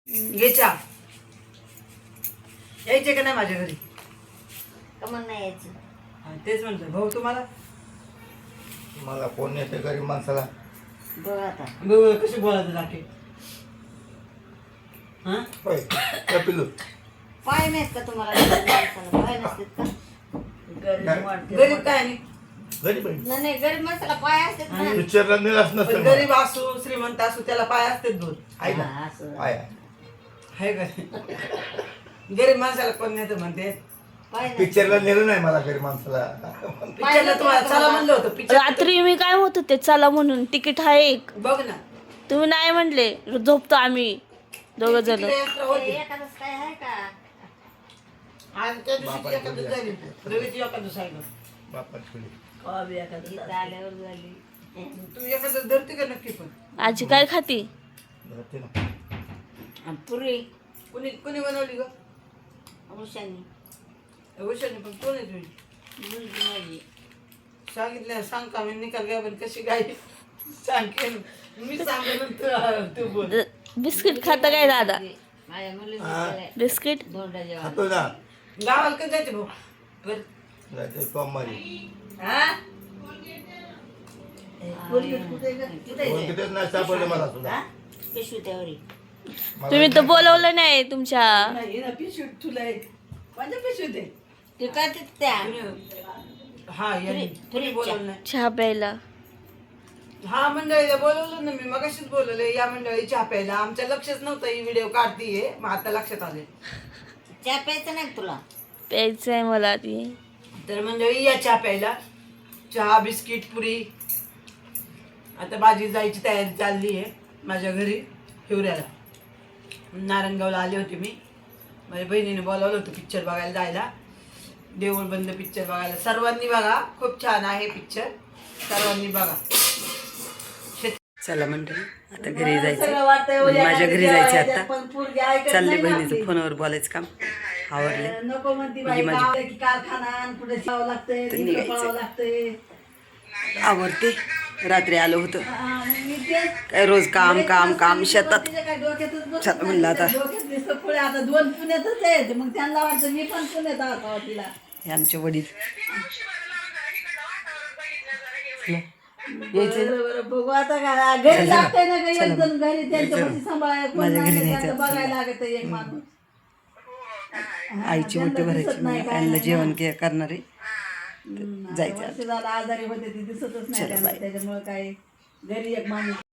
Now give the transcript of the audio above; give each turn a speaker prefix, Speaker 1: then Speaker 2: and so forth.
Speaker 1: घ्यायच्या यायचे का नाही माझ्या घरी?
Speaker 2: कमन नाही यायचं.
Speaker 1: तेच म्हणतो भाऊ तुम्हाला
Speaker 3: मला कोण येते गरीब माणसाला?
Speaker 2: बघ आता
Speaker 1: कशी बोलायचं राखे
Speaker 3: होय का पिलू?
Speaker 2: पाय नाहीत का तुम्हाला माणसाला? पाय नसतात का?
Speaker 1: गरीब काय नाही
Speaker 3: गरीब आहे.
Speaker 2: नाही नाही, गरीब माणसाला पाय असतात ना.
Speaker 3: पिक्चरला निराश
Speaker 1: पण
Speaker 3: नसतं
Speaker 1: गरीब असू श्रीमंत असू त्याला पाय असते दोन
Speaker 3: आहे ना?
Speaker 2: हा, असं.
Speaker 3: आहे.
Speaker 1: आहे का? गरीब माणसाला कोण नाही तर म्हणते
Speaker 2: पाय नाही.
Speaker 3: पिक्चरला नेलं नाही मला गरीब माणसाला.
Speaker 1: पिक्चरला तुम्हाला चला म्हणलं होतं पिक्चर
Speaker 4: रात्री मी काय होत होते चला म्हणून तिकीट आहे एक.
Speaker 1: बघ ना
Speaker 4: तुम्ही नाही म्हणले झोपतो आम्ही दोघ जण.
Speaker 1: तिकडे extra होती.
Speaker 2: एखादंच काय आहे का?
Speaker 1: आज त्या दिवशी एखादं झाली रविची एखादं आहे
Speaker 3: बापा छोडी.
Speaker 2: इथं आल्यावर झाली.
Speaker 1: तू एखादं धरते का नक्की पण
Speaker 4: आजी काय खाती?
Speaker 3: राहते ना.
Speaker 2: आणि पुरी
Speaker 1: कुणी कुणी बनवली ग?
Speaker 2: उशानी
Speaker 1: वैशाली पण कोण आहे तुझी?
Speaker 2: मुलगी माझी.
Speaker 1: सांगितलं सांग का मी निकाल घ्या पण कशी काय सांगेन मी सांगेन तू बोल.
Speaker 4: बिस्किट खाता काय दादा?
Speaker 2: माझ्या मुलीची
Speaker 3: हा.
Speaker 2: काय?
Speaker 4: बिस्किट
Speaker 2: दोंडा जेवण.
Speaker 3: खातो ना.
Speaker 1: गावाला कधी जायचे भाऊ बरं.
Speaker 3: जायचं सोमवारी.
Speaker 1: हा?
Speaker 3: दोन कितीच नाही सापडले मला सुद्धा.
Speaker 2: हा? पिशवी त्यावरी.
Speaker 3: मला
Speaker 4: तुम्ही तर बोलवलं नाही तुमच्या.
Speaker 1: नाही ना पिशवी तुला माझ्या पिशवी दे
Speaker 2: ते काय ते त्या
Speaker 1: हा यांनी
Speaker 2: फ्री-
Speaker 1: बोलवलं नाही
Speaker 4: चहा प्यायला.
Speaker 1: हा मंडळीला बोलवलं ना मी मगाशीच बोलवले या मंडळी चहा प्यायला आमच्या लक्षच नव्हतं ही व्हिडिओ काढतीये मग आता लक्षात आले
Speaker 2: चहा प्यायचं नाही का तुला?
Speaker 4: प्यायचंय मला ती.
Speaker 1: तर मंडळी या चहा प्यायला चहा बिस्किट पुरी आता भाजी जायची तयारी चालली आहे माझ्या घरी हिवऱ्याला नारायणगावला आले होते मी माझ्या बहिणीने बोलावलं होतं पिक्चर बघायला जायला देऊळ बंद पिक्चर बघायला सर्वांनी बघा खूप छान आहे पिक्चर सर्वांनी बघा चला मंडळी आता घरी जायचं माझ्या घरी जायचं आता चालले बहिणीचं फोनवर बोलायचं काम आवडले
Speaker 5: नको म्हणती
Speaker 1: ही
Speaker 5: बाई
Speaker 1: माझी-
Speaker 5: गावाला की कारखाना आणि पुढे जावं लागतंय
Speaker 1: तर
Speaker 5: इकडं
Speaker 1: निघायचं.
Speaker 5: पळावं लागतंय
Speaker 1: आवडते रात्री आलं होतं
Speaker 5: हा, मग मी तेच
Speaker 1: काय रोज काम काम काम शेतात
Speaker 5: तिच्या काय डोक्यातच बसत
Speaker 1: चला म्हणलं आता.
Speaker 5: नाही. डोक्यात नुसतं पुढे आता दोन पुण्यातच आहेत मग त्यांना वाटतं मी पण पुण्यात आहोत तिला
Speaker 1: हे आमचे वडील
Speaker 5: बरं, बरं, बघू आता का घरी लागतंय ना काही एक जण घरी त्यांच्या पाशी सांभाळायला कोण
Speaker 1: माझ्या घरी
Speaker 5: नाही,
Speaker 1: न्यायचं.
Speaker 5: त्यांचं बघायला लागत एक माणूस
Speaker 1: आईची
Speaker 5: त्यांना
Speaker 1: मोठी
Speaker 5: दिसत
Speaker 1: भरायची
Speaker 5: नाही,
Speaker 1: मग
Speaker 5: काय
Speaker 1: यांना
Speaker 5: नाही
Speaker 1: जेवण करणारे
Speaker 5: आता
Speaker 1: जायचं
Speaker 5: वर्ष झालं आजारी होते ती दिसतच नाही
Speaker 1: चला,
Speaker 5: त्यांना
Speaker 1: बाय.
Speaker 5: त्याच्यामुळे काय घरी एक माणूस